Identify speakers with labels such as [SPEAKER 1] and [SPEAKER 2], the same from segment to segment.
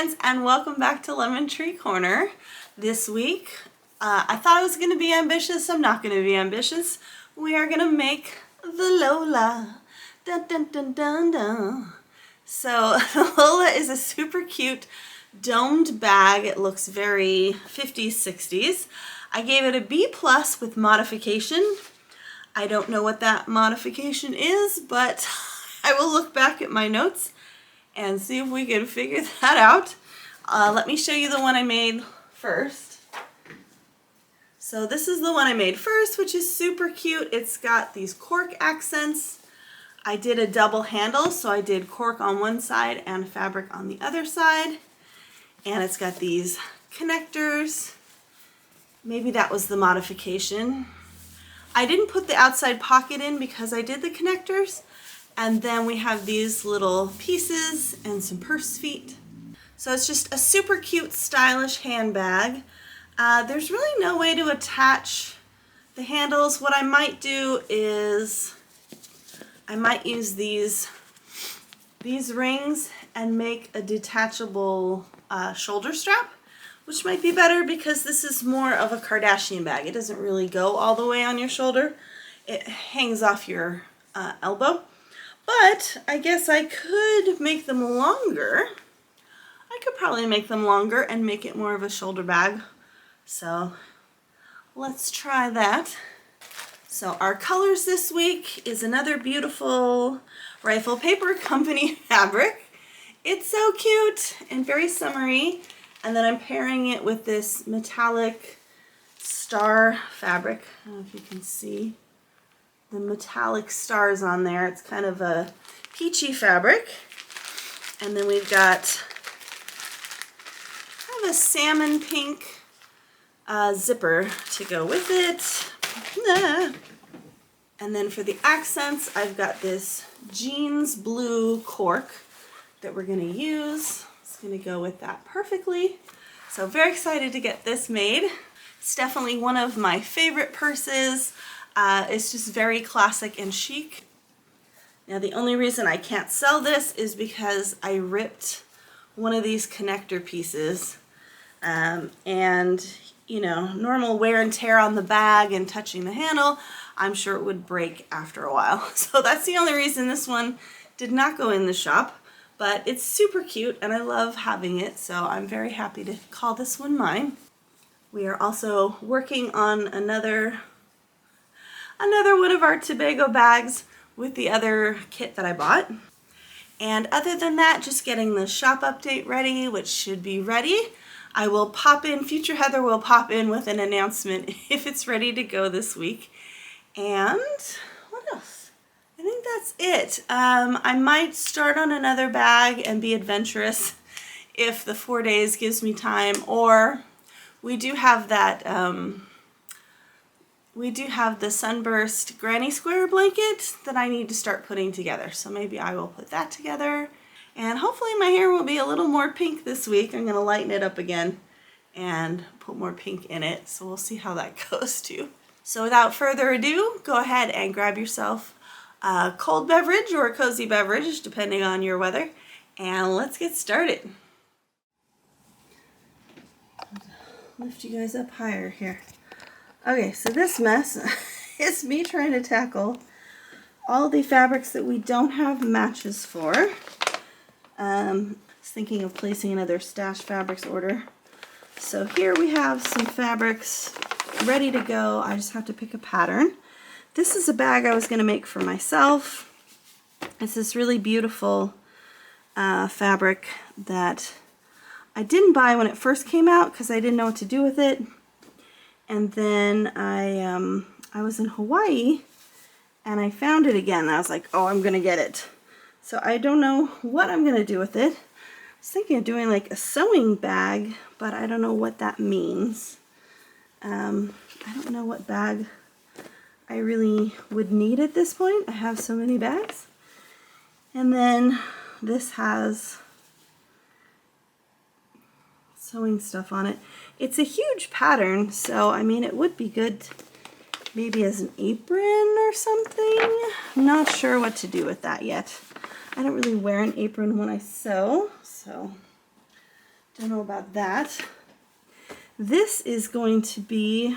[SPEAKER 1] friends, and welcome back to Lemon Tree Corner. This week, I thought I was going to be ambitious. I'm not going to be ambitious. We are going to make the Lola. Dun, dun, dun, dun, dun. So the Lola is a super cute domed bag. It looks very 50s, 60s. I gave it a B+ with modification. I don't know what that modification is, but I will look back at my notes and see if we can figure that out. Let me show you the one I made first. So this is the one I made first, which is super cute. It's got these cork accents. I did a double handle, so I did cork on one side and fabric on the other side. And it's got these connectors. Maybe that was the modification. I didn't put the outside pocket in because I did the connectors. And then we have these little pieces and some purse feet. So it's just a super cute, stylish handbag. There's really no way to attach the handles. What I might do is I might use these rings and make a detachable shoulder strap, which might be better because this is more of a Kardashian bag. It doesn't really go all the way on your shoulder. It hangs off your elbow. But I guess I could make them longer. I could probably make them longer and make it more of a shoulder bag. So let's try that. So our colors this week is another beautiful Rifle Paper Company fabric. It's so cute and very summery. And then I'm pairing it with this metallic star fabric. I don't know if you can see the metallic stars on there. It's kind of a peachy fabric. And then we've got kind of a salmon pink zipper to go with it. And then for the accents, I've got this jeans blue cork that we're going to use. It's going to go with that perfectly. So very excited to get this made. It's definitely one of my favorite purses. It's just very classic and chic. Now the only reason I can't sell this is because I ripped one of these connector pieces, and you know, normal wear and tear on the bag and touching the handle, I'm sure it would break after a while. So that's the only reason this one did not go in the shop, but it's super cute and I love having it, so I'm very happy to call this one mine. We are also working on another one of our Tobago bags with the other kit that I bought. And other than that, just getting the shop update ready, which should be ready. I will pop in, future Heather will pop in with an announcement if it's ready to go this week. And what else? I think that's it. I might start on another bag and be adventurous if the 4 days gives me time, or we do have that the sunburst granny square blanket that I need to start putting together. So maybe I will put that together. And hopefully my hair will be a little more pink this week. I'm going to lighten it up again and put more pink in it. So we'll see how that goes too. So without further ado, go ahead and grab yourself a cold beverage or a cozy beverage, depending on your weather. And let's get started. Lift you guys up higher here. Okay, so this mess is me trying to tackle all the fabrics that we don't have matches for. I was thinking of placing another stash fabrics order. So here we have some fabrics ready to go. I just have to pick a pattern. This is a bag I was going to make for myself. It's this really beautiful fabric that I didn't buy when it first came out because I didn't know what to do with it. And then I was in Hawaii and I found it again. And I was like, oh, I'm going to get it. So I don't know what I'm going to do with it. I was thinking of doing like a sewing bag, but I don't know what that means. I don't know what bag I really would need at this point. I have so many bags. And then this has sewing stuff on it. It's a huge pattern, so I mean it would be good maybe as an apron or something. I'm not sure what to do with that yet. I don't really wear an apron when I sew, so Don't know about that. This is going to be,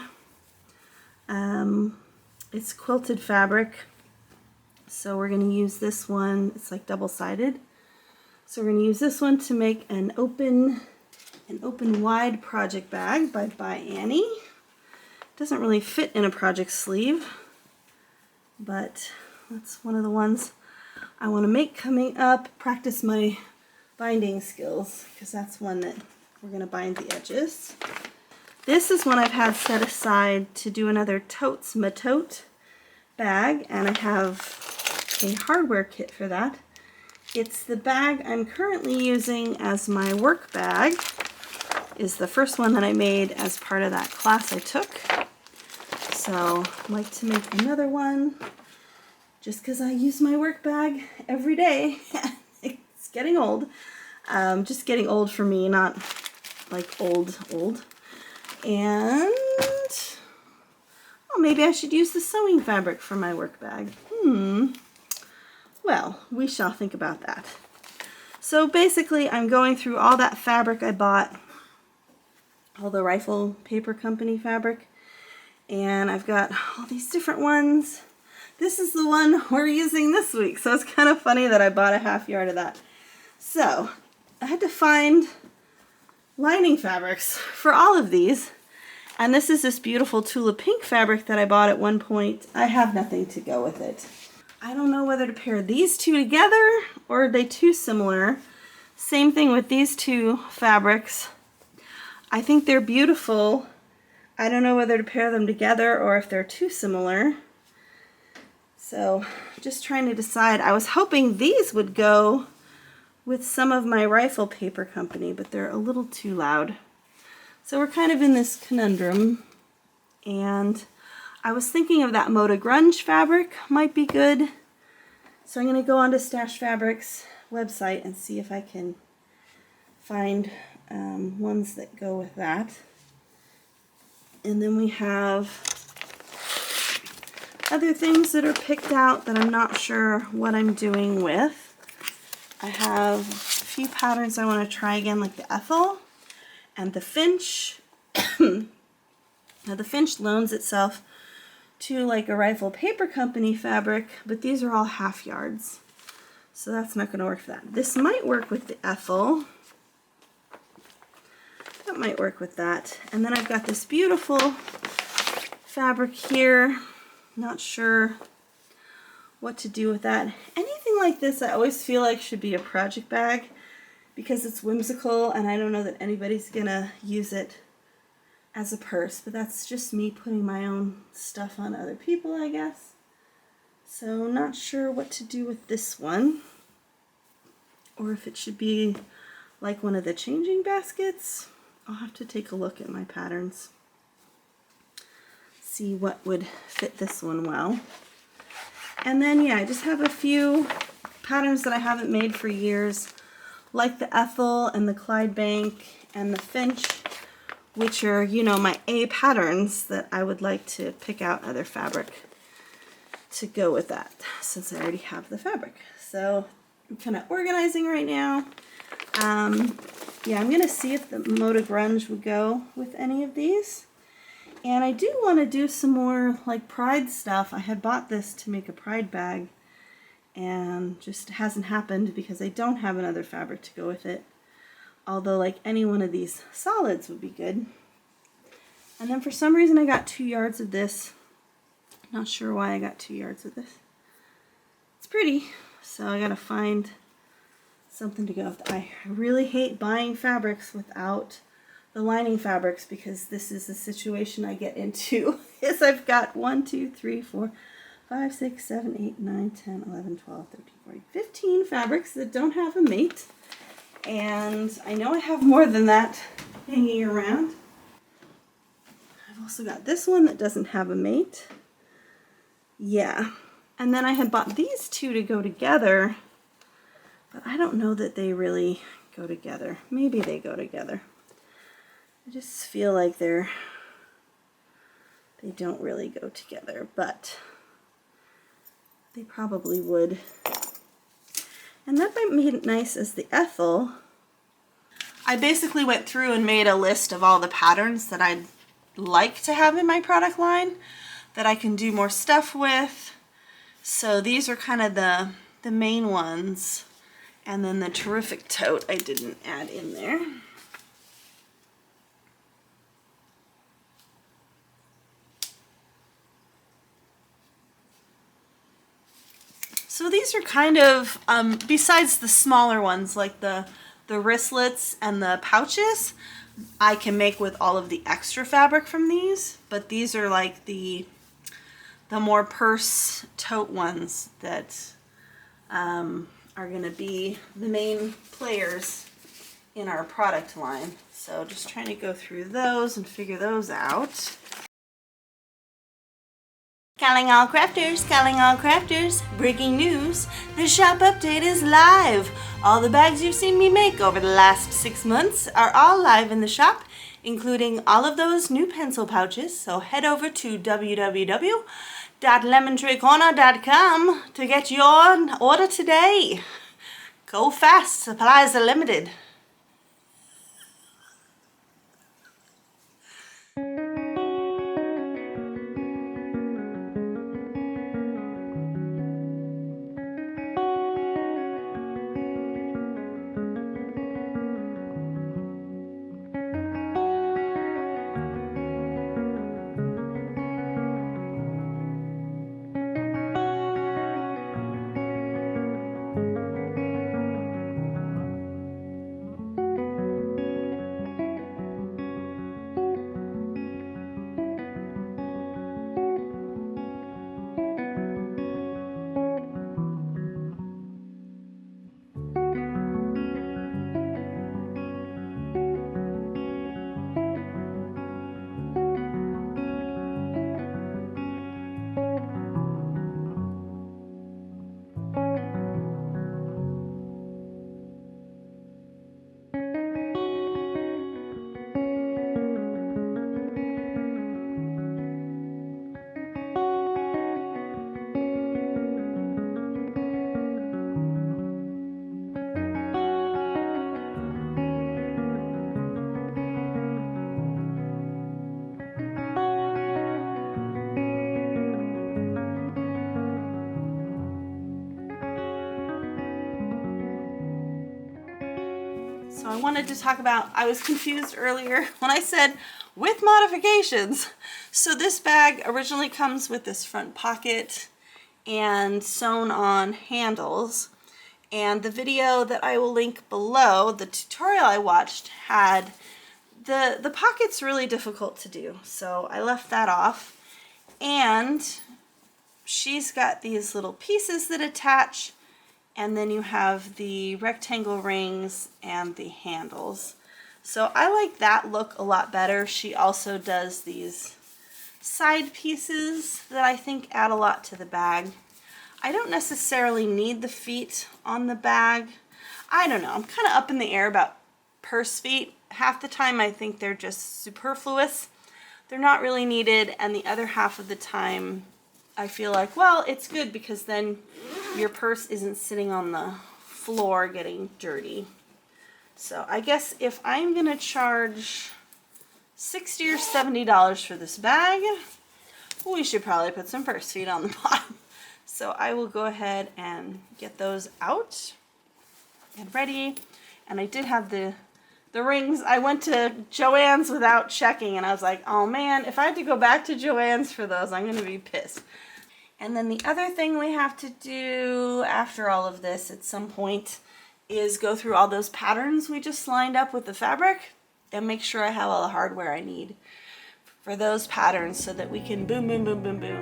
[SPEAKER 1] it's quilted fabric. So we're going to use this one. It's like double-sided. So we're going to use this one to make an open wide project bag by Annie. Doesn't really fit in a project sleeve, but that's one of the ones I want to make coming up. Practice my binding skills, because that's one that we're going to bind the edges. This is one I've had set aside to do another totes tote bag, and I have a hardware kit for that. It's the bag I'm currently using as my work bag. Is the first one that I made as part of that class I took. So I'd like to make another one just because I use my work bag every day. It's getting old. Just getting old for me, not like old. And oh, maybe I should use the sewing fabric for my work bag. Well, we shall think about that. So basically I'm going through all that fabric I bought, all the Rifle Paper Company fabric, and I've got all these different ones. This is the one we're using this week, so it's kind of funny that I bought a half yard of that. So I had to find lining fabrics for all of these, and this is this beautiful Tulip Pink fabric that I bought at one point. I have nothing to go with it. I don't know whether to pair these two together or are they too similar. Same thing with these two fabrics. I think they're beautiful. I don't know whether to pair them together or if they're too similar. So just trying to decide. I was hoping these would go with some of my Rifle Paper Company, but they're a little too loud. So we're kind of in this conundrum. And I was thinking of that Moda Grunge fabric might be good. So I'm going to go onto Stash Fabrics website and see if I can find ones that go with that. And then we have other things that are picked out that I'm not sure what I'm doing with. I have a few patterns I want to try again, like the Ethel and the Finch. Now the Finch loans itself to like a Rifle Paper Company fabric, but these are all half yards. So that's not going to work for that. This might work with the Ethel. That might work with that. And then I've got this beautiful fabric here. Not sure what to do with that. Anything like this I always feel like should be a project bag because it's whimsical and I don't know that anybody's gonna use it as a purse, but that's just me putting my own stuff on other people, I guess. So not sure what to do with this one, or if it should be like one of the changing baskets. I'll have to take a look at my patterns, see what would fit this one well. And then yeah, I just have a few patterns that I haven't made for years, like the Ethel and the Clydebank and the Finch, which are, you know, my A patterns that I would like to pick out other fabric to go with that, since I already have the fabric. So I'm kind of organizing right now. Yeah, I'm going to see if the Moda Grunge would go with any of these. And I do want to do some more like Pride stuff. I had bought this to make a Pride bag and just hasn't happened because I don't have another fabric to go with it. Although like any one of these solids would be good. And then for some reason I got 2 yards of this. Not sure why I got 2 yards of this. It's pretty, so I gotta find something to go with. I really hate buying fabrics without the lining fabrics because this is the situation I get into. Is I've got 1, 2, 3, 4, 5, 6, 7, 8, 9, 10, 11, 12, 13, 14, 15 fabrics that don't have a mate. And I know I have more than that hanging around. I've also got this one that doesn't have a mate. Yeah. And then I had bought these two to go together, but I don't know that they really go together. Maybe they go together. I just feel like they don't really go together, but they probably would. And that might make it nice as the Ethel. I basically went through and made a list of all the patterns that I'd like to have in my product line that I can do more stuff with. So these are kind of the main ones. And then the terrific tote I didn't add in there. So these are kind of, besides the smaller ones like the wristlets and the pouches, I can make with all of the extra fabric from these, but these are like the more purse tote ones that are going to be the main players in our product line. So just trying to go through those and figure those out. Calling all crafters, breaking news, the shop update is live. All the bags you've seen me make over the last 6 months are all live in the shop, including all of those new pencil pouches, so head over to www.lemontreecorner.com to get your order today. Go fast, supplies are limited. So I wanted to talk about, I was confused earlier when I said with modifications. So this bag originally comes with this front pocket and sewn on handles. And the video that I will link below, the tutorial I watched, had the pocket's really difficult to do. So I left that off. And she's got these little pieces that attach, and then you have the rectangle rings and the handles. So I like that look a lot better. She also does these side pieces that I think add a lot to the bag. I don't necessarily need the feet on the bag. I don't know, I'm kind of up in the air about purse feet. Half the time I think they're just superfluous. They're not really needed, and the other half of the time I feel like, well, it's good because then your purse isn't sitting on the floor getting dirty. So I guess if I'm gonna charge $60 or $70 for this bag, we should probably put some purse feet on the bottom. So I will go ahead and get those out and ready. And I did have the rings. I went to Joanns without checking, and I was like, oh man, if I have to go back to Joanns for those, I'm gonna be pissed. And then the other thing we have to do after all of this at some point is go through all those patterns we just lined up with the fabric and make sure I have all the hardware I need for those patterns so that we can boom, boom, boom, boom, boom.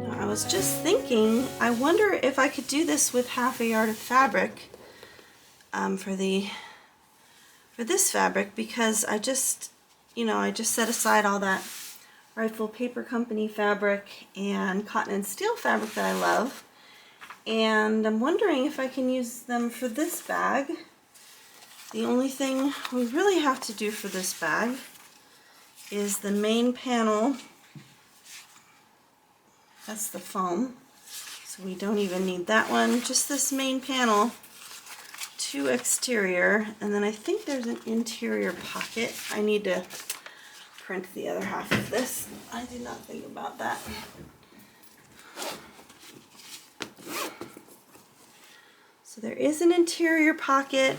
[SPEAKER 1] Now, I was just thinking, I wonder if I could do this with half a yard of fabric for this fabric, because I just set aside all that Rifle Paper Company fabric and cotton+steel fabric that I love, and I'm wondering if I can use them for this bag. The only thing we really have to do for this bag is the main panel. That's the foam. So we don't even need that one, just this main panel, 2 exterior, and then I think there's an interior pocket. I need to print the other half of this. I did not think about that. So there is an interior pocket,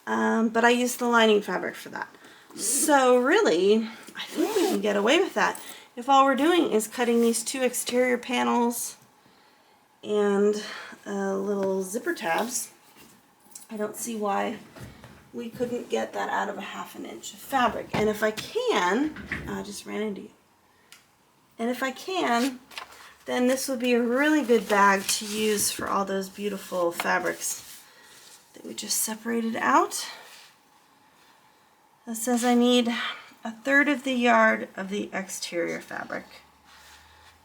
[SPEAKER 1] but I used the lining fabric for that. So really, I think we can get away with that. If all we're doing is cutting these 2 exterior panels and little zipper tabs, I don't see why we couldn't get that out of a 1/2 inch of fabric. And if I can, I just ran into you. And if I can, then this would be a really good bag to use for all those beautiful fabrics that we just separated out. It says I need 1/3 of the yard of the exterior fabric.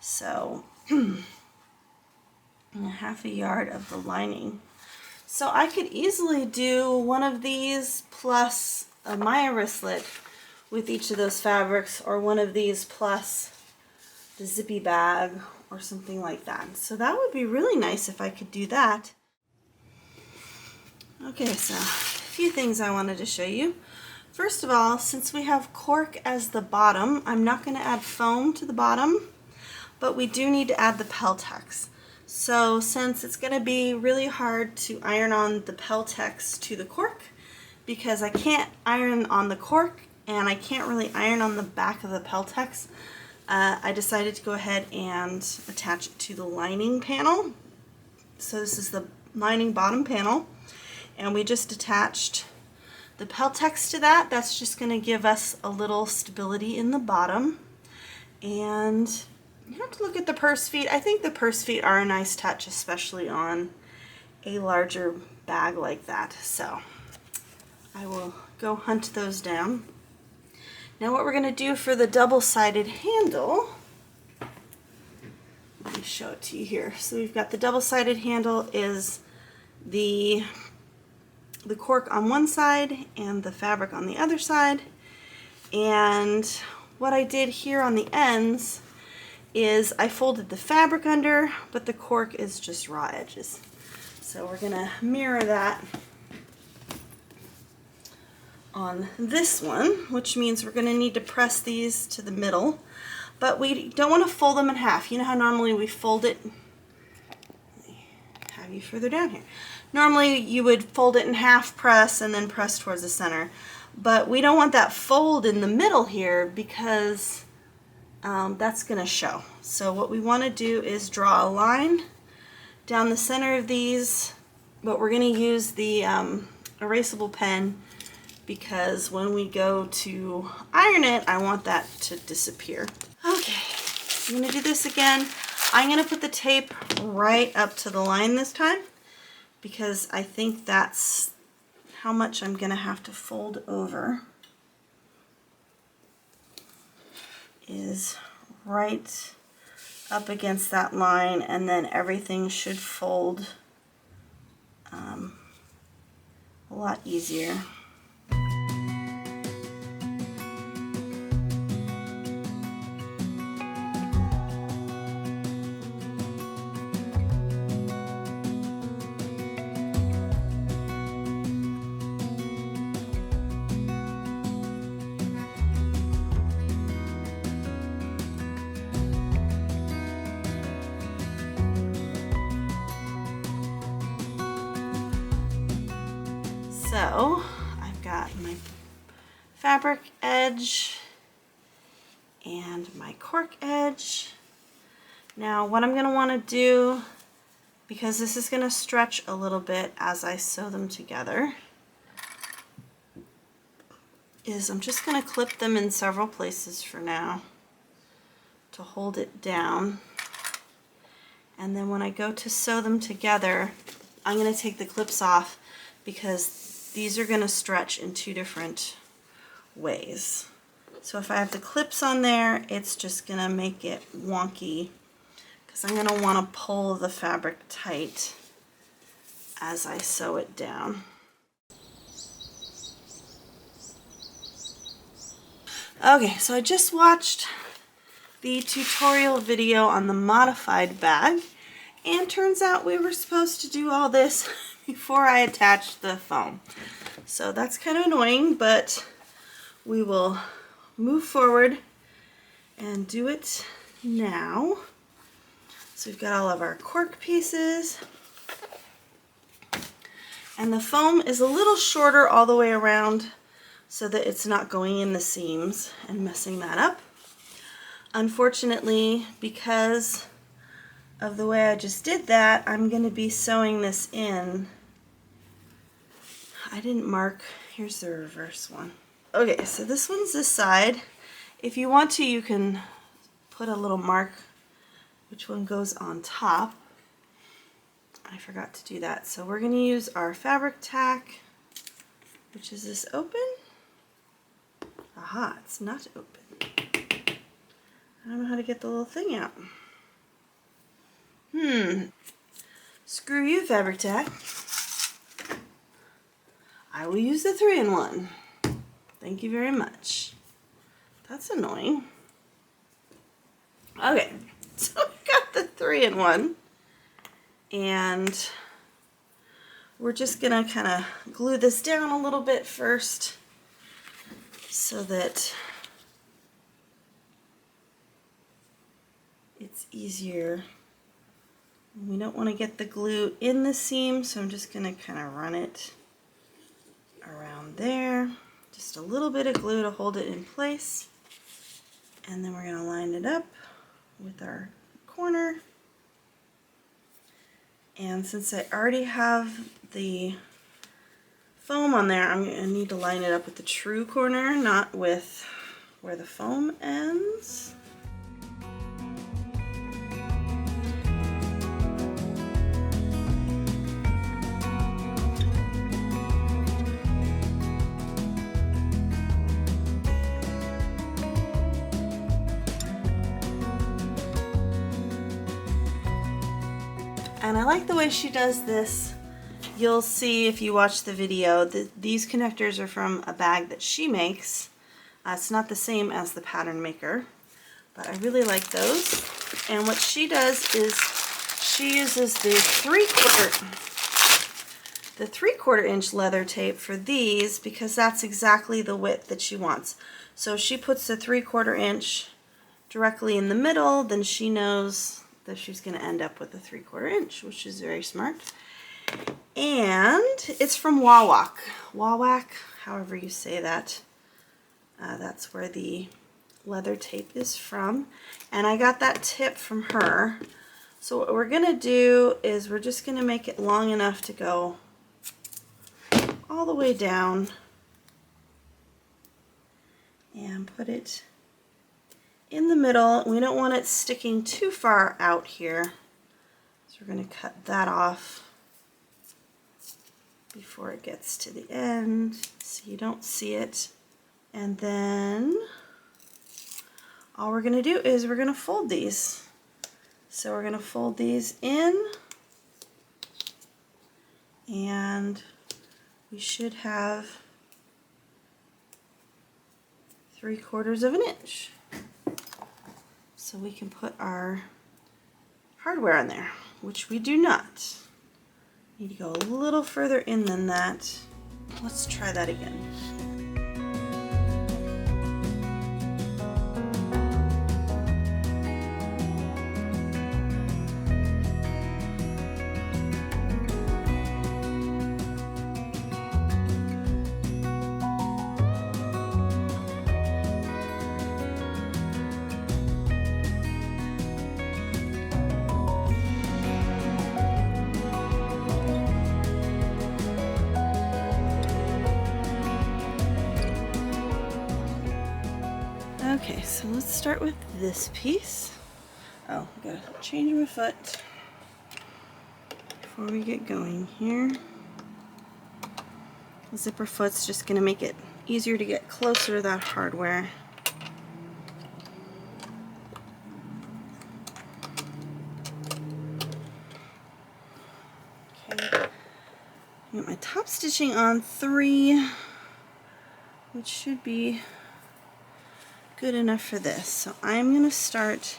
[SPEAKER 1] So 1/2 yard of the lining. So I could easily do one of these plus a Maya wristlet with each of those fabrics, or one of these plus the zippy bag or something like that. So that would be really nice if I could do that. Okay, so a few things I wanted to show you. First of all, since we have cork as the bottom, I'm not going to add foam to the bottom, but we do need to add the Peltex. So since it's going to be really hard to iron on the Peltex to the cork, because I can't iron on the cork and I can't really iron on the back of the Peltex, I decided to go ahead and attach it to the lining panel. So this is the lining bottom panel, and we just attached the Peltex to that. That's just going to give us a little stability in the bottom. And you have to look at the purse feet. I think the purse feet are a nice touch, especially on a larger bag like that. So I will go hunt those down. Now what we're going to do for the double-sided handle, let me show it to you here. So we've got the double-sided handle is the cork on one side and the fabric on the other side. And what I did here on the ends is I folded the fabric under, but the cork is just raw edges. So we're gonna mirror that on this one, which means we're gonna need to press these to the middle, but we don't want to fold them in half. You know how normally we fold it, let me have you further down here. Normally you would fold it in half, press, and then press towards the center. But we don't want that fold in the middle here because that's going to show. So what we want to do is draw a line down the center of these, but we're going to use the erasable pen because when we go to iron it, I want that to disappear. Okay, I'm going to do this again. I'm going to put the tape right up to the line this time, because I think that's how much I'm going to have to fold over, is right up against that line, and then everything should fold a lot easier. So I've got my fabric edge and my cork edge. Now what I'm going to want to do, because this is going to stretch a little bit as I sew them together, is I'm just going to clip them in several places for now to hold it down. And then when I go to sew them together, I'm going to take the clips off because these are going to stretch in 2 different ways. So if I have the clips on there, it's just going to make it wonky because I'm going to want to pull the fabric tight as I sew it down. Okay, so I just watched the tutorial video on the modified bag, And turns out we were supposed to do all this before I attached the foam. So that's kind of annoying, but we will move forward and do it now. So we've got all of our cork pieces. And the foam is a little shorter all the way around so that it's not going in the seams and messing that up. Unfortunately, because of the way I just did that, I'm going to be sewing this in. I didn't mark. Here's the reverse one. Okay, so this one's this side. If you want to, you can put a little mark which one goes on top. I forgot to do that. So we're going to use our fabric tack, which is this open. Aha, it's not open. I don't know how to get the little thing out. Screw you, fabric tack. I will use the 3-in-1. Thank you very much. That's annoying. Okay, so we got the 3-in-1. And we're just gonna kind of glue this down a little bit first so that it's easier. We don't want to get the glue in the seam, so I'm just gonna kind of run it around there. Just a little bit of glue to hold it in place. And then we're gonna line it up with our corner. And since I already have the foam on there, I'm going to need to line it up with the true corner, not with where the foam ends. And I like the way she does this. You'll see if you watch the video that these connectors are from a bag that she makes. It's not the same as the pattern maker, but I really like those. And what she does is she uses the 3/4 inch leather tape for these because that's exactly the width that she wants. So she puts the 3/4 inch directly in the middle, then she knows that she's going to end up with a 3/4 inch, which is very smart. And it's from Wawak, however you say that. That's where the leather tape is from. And I got that tip from her. So what we're going to do is we're just going to make it long enough to go all the way down and put it in the middle. We don't want it sticking too far out here, so we're going to cut that off before it gets to the end so you don't see it. And then all we're going to do is we're going to fold these. So we're going to fold these in, and we should have 3/4 inch. So we can put our hardware on there, which we do not. Need to go a little further in than that. Let's try that again. Okay, so let's start with this piece. Oh, I gotta change my foot before we get going here. The zipper foot's just gonna make it easier to get closer to that hardware. Okay, I got my top stitching on 3, which should be good enough for this. So I'm going to start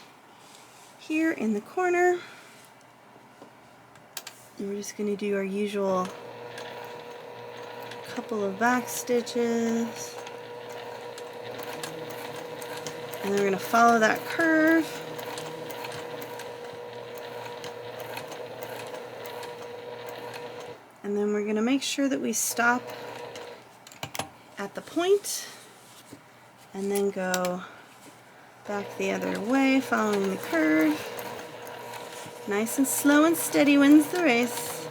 [SPEAKER 1] here in the corner And we're just going to do our usual couple of back stitches. And then we're going to follow that curve. And then we're going to make sure that we stop at the point and then go back the other way, following the curve. Nice and slow and steady wins the race.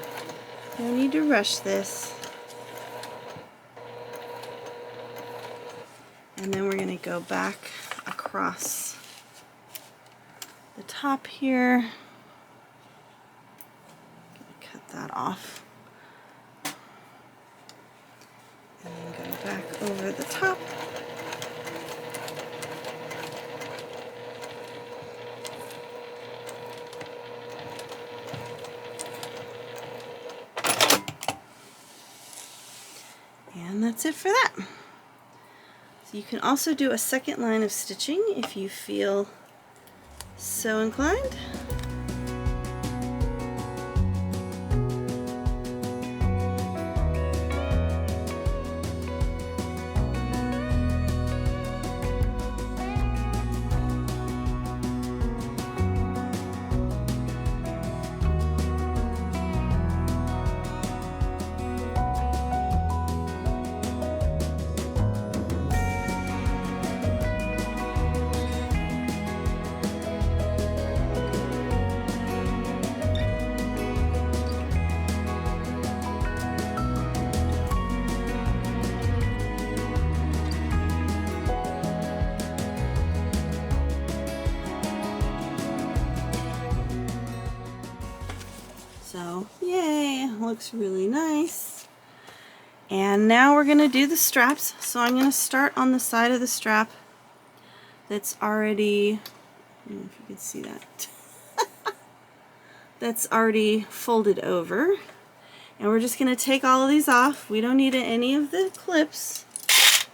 [SPEAKER 1] No need to rush this. And then we're going to go back across the top here. Cut that off. And then go back over the top. And that's it for that. So you can also do a second line of stitching if you feel so inclined. So, yay, looks really nice. And now we're going to do the straps. So I'm going to start on the side of the strap that's already, I don't know if you can see that, that's already folded over. And we're just going to take all of these off. We don't need any of the clips.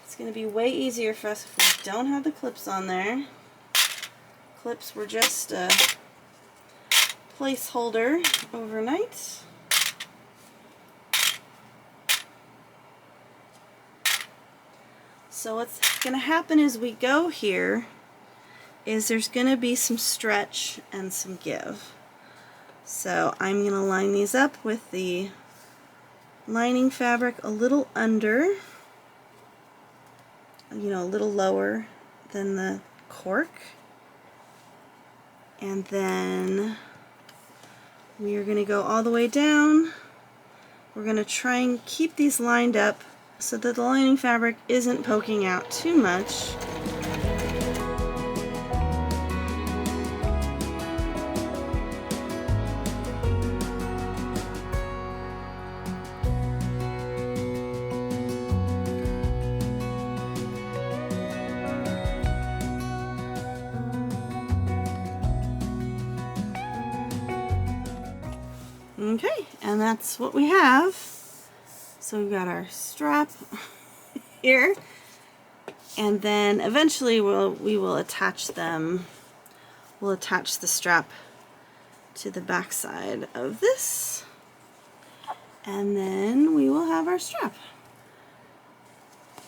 [SPEAKER 1] It's going to be way easier for us if we don't have the clips on there. Clips were just a placeholder overnight. So what's going to happen as we go here is there's going to be some stretch and some give. So I'm going to line these up with the lining fabric a little under, a little lower than the cork. And then we are going to go all the way down. We're going to try and keep these lined up so that the lining fabric isn't poking out too much. Okay, and that's what we have. So we've got our strap here, and then eventually we will attach them. We'll attach the strap to the back side of this, and then we will have our strap.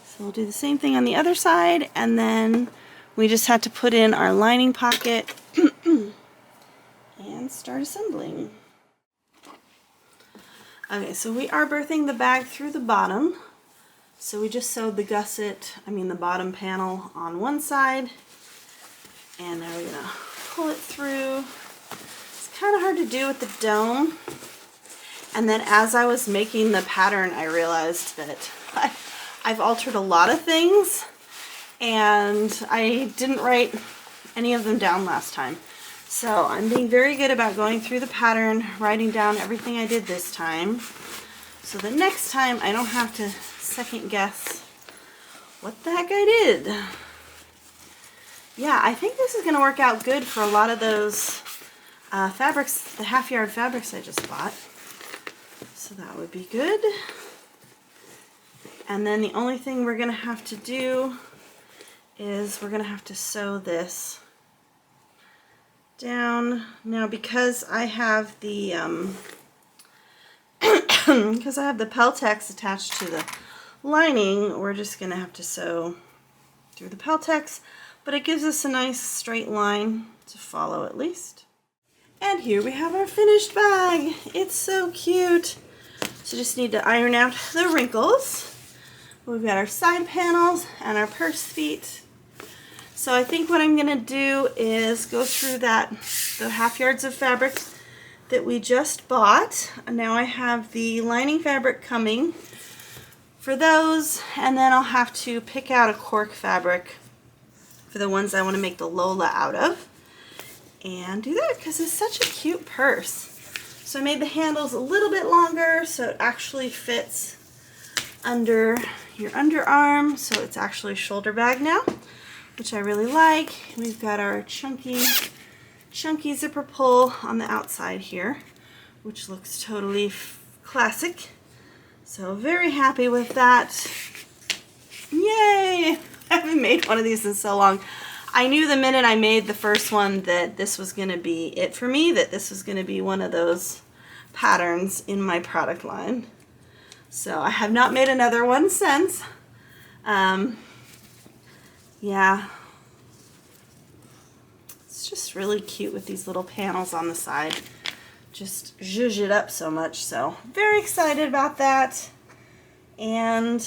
[SPEAKER 1] So we'll do the same thing on the other side, and then we just had to put in our lining pocket and start assembling. Okay, so we are birthing the bag through the bottom. So we just sewed the the bottom panel on one side, and now we're gonna pull it through. It's kind of hard to do with the dome. And then as I was making the pattern, I realized that I've altered a lot of things, and I didn't write any of them down last time. So I'm being very good about going through the pattern, writing down everything I did this time, so the next time I don't have to second guess what the heck I did. Yeah, I think this is going to work out good for a lot of those fabrics, the half-yard fabrics I just bought. So that would be good. And then the only thing we're going to have to do is we're going to have to sew this down. Now, because I have the because I have the Peltex attached to the lining, we're just going to have to sew through the Peltex, but it gives us a nice straight line to follow at least. And here we have our finished bag. It's so cute. So just need to iron out the wrinkles. We've got our side panels and our purse feet. So I think what I'm going to do is go through the half yards of fabric that we just bought. Now I have the lining fabric coming for those, and then I'll have to pick out a cork fabric for the ones I want to make the Lola out of, and do that because it's such a cute purse. So I made the handles a little bit longer so it actually fits under your underarm, so it's actually a shoulder bag now, which I really like. We've got our chunky zipper pull on the outside here, which looks totally classic. So very happy with that. Yay! I haven't made one of these in so long. I knew the minute I made the first one that this was going to be it for me, that this was going to be one of those patterns in my product line. So I have not made another one since. Yeah. It's just really cute with these little panels on the side. Just zhuzh it up so much, so very excited about that. And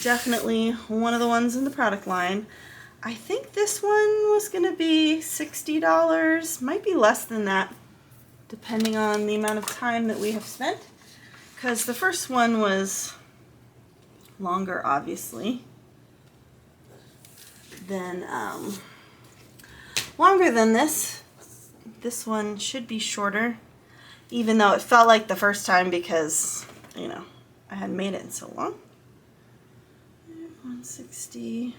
[SPEAKER 1] definitely one of the ones in the product line. I think this one was going to be $60, might be less than that, depending on the amount of time that we have spent, because the first one was longer, obviously, than longer than this. This one should be shorter, even though it felt like the first time because, you know, I hadn't made it in so long. 160.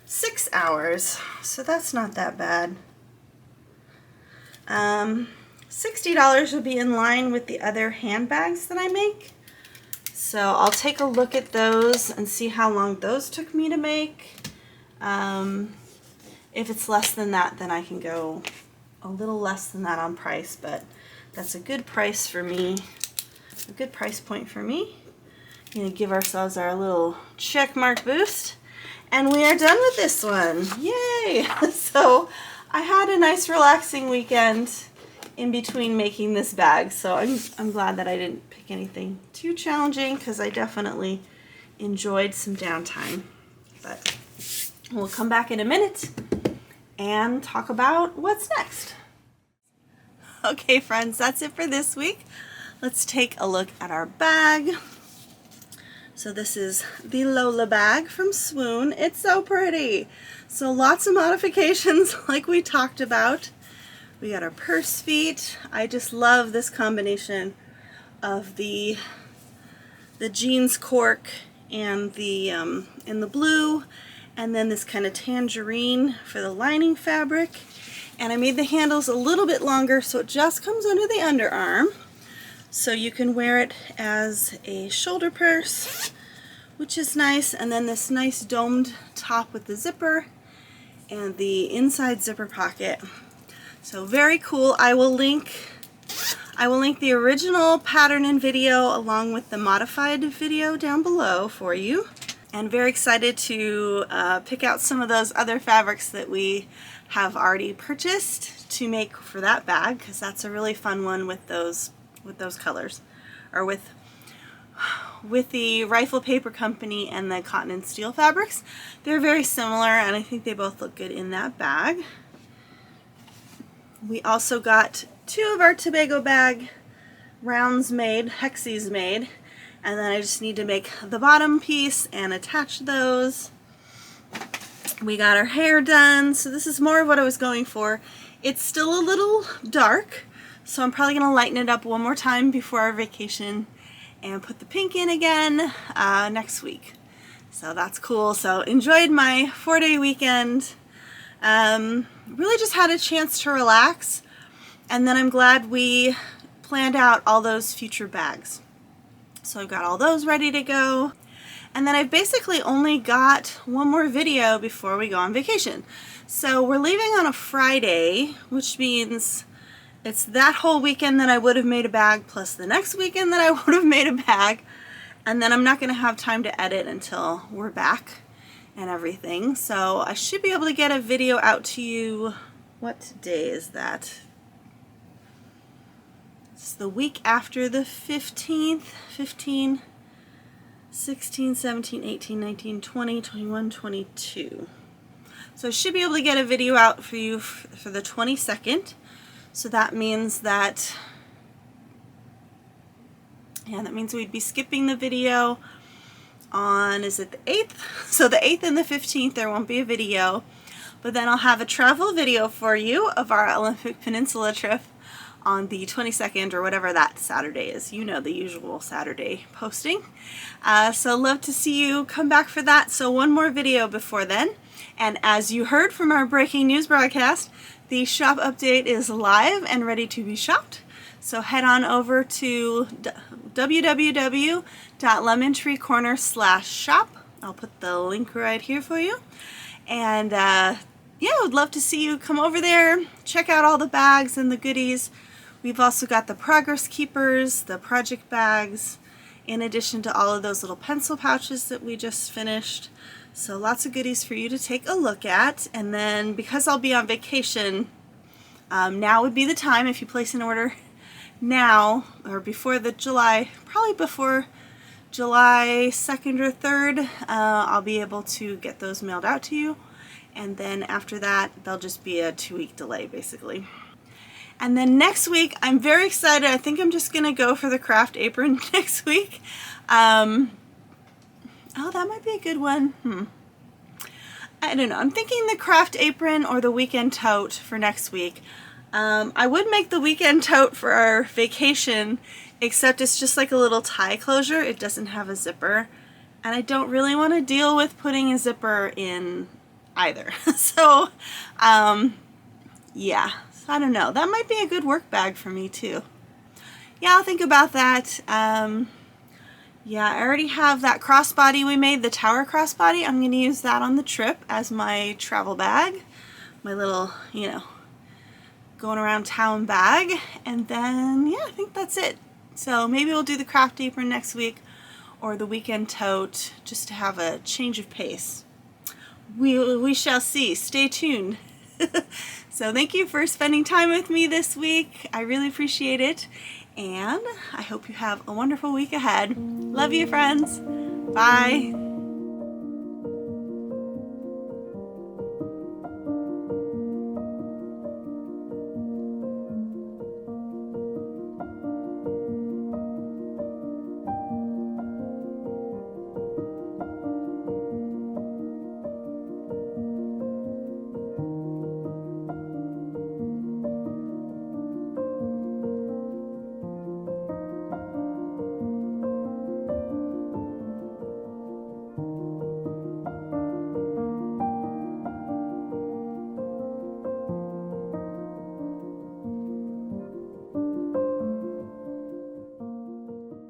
[SPEAKER 1] $6 hours, so that's not that bad. $60 would be in line with the other handbags that I make. So I'll take a look at those and see how long those took me to make. If it's less than that, then I can go a little less than that on price, but that's a good price for me, a good price point for me. I'm going to give ourselves our little check mark boost, and we are done with this one. Yay! So I had a nice relaxing weekend in between making this bag, so I'm glad that I didn't pick anything too challenging because I definitely enjoyed some downtime. But we'll come back in a minute and talk about what's next. Okay friends, that's it for this week. Let's take a look at our bag. So this is the Lola bag from Swoon. It's so pretty. So lots of modifications like we talked about. We got our purse feet. I just love this combination of the jeans cork and the in the blue, and then this kind of tangerine for the lining fabric. And I made the handles a little bit longer so it just comes under the underarm, so you can wear it as a shoulder purse, which is nice. And then this nice domed top with the zipper and the inside zipper pocket. So very cool. I will link the original pattern and video along with the modified video down below for you. And very excited to pick out some of those other fabrics that we have already purchased to make for that bag, because that's a really fun one with those colors, or with the Rifle Paper Company and the cotton+steel fabrics. They're very similar, and I think they both look good in that bag. We also got 2 of our Tobago bag rounds made, hexies made, and then I just need to make the bottom piece and attach those. We got our hair done, so this is more of what I was going for. It's still a little dark, so I'm probably going to lighten it up one more time before our vacation and put the pink in again next week. So that's cool. So enjoyed my 4-day weekend. Really just had a chance to relax, and then I'm glad we planned out all those future bags. So I've got all those ready to go. And then I've basically only got one more video before we go on vacation. So we're leaving on a Friday, which means it's that whole weekend that I would have made a bag plus the next weekend that I would have made a bag. And then I'm not going to have time to edit until we're back and everything. So I should be able to get a video out to you. What day is that? It's the week after the 15th. 15, 16, 17, 18, 19, 20, 21, 22. So I should be able to get a video out for you for the 22nd. So that means that, yeah, that means we'd be skipping the video on, is it the 8th? So the 8th and the 15th there won't be a video. But then I'll have a travel video for you of our Olympic Peninsula trip on the 22nd or whatever that Saturday is. You know, the usual Saturday posting. So love to see you come back for that. So one more video before then. And as you heard from our breaking news broadcast, the shop update is live and ready to be shopped. So head on over to www.lemontreecorner.com/shop. I'll put the link right here for you. And yeah, I would love to see you come over there, check out all the bags and the goodies. We've also got the progress keepers, the project bags, in addition to all of those little pencil pouches that we just finished. So lots of goodies for you to take a look at. And then because I'll be on vacation, now would be the time if you place an order now or before the probably before July 2nd or 3rd, I'll be able to get those mailed out to you. And then after that, there'll just be a 2-week delay basically. And then next week, I'm very excited. I think I'm just going to go for the craft apron next week. Oh, that might be a good one. I don't know. I'm thinking the craft apron or the weekend tote for next week. I would make the weekend tote for our vacation, except it's just like a little tie closure. It doesn't have a zipper. And I don't really want to deal with putting a zipper in either. So, yeah. I don't know. That might be a good work bag for me too. Yeah, I'll think about that. Yeah, I already have that crossbody we made, the tower crossbody. I'm going to use that on the trip as my travel bag. My little, you know, going around town bag. And then, yeah, I think that's it. So maybe we'll do the craft apron next week or the weekend tote just to have a change of pace. We shall see. Stay tuned. So thank you for spending time with me this week. I really appreciate it. And I hope you have a wonderful week ahead. Love you, friends. Bye.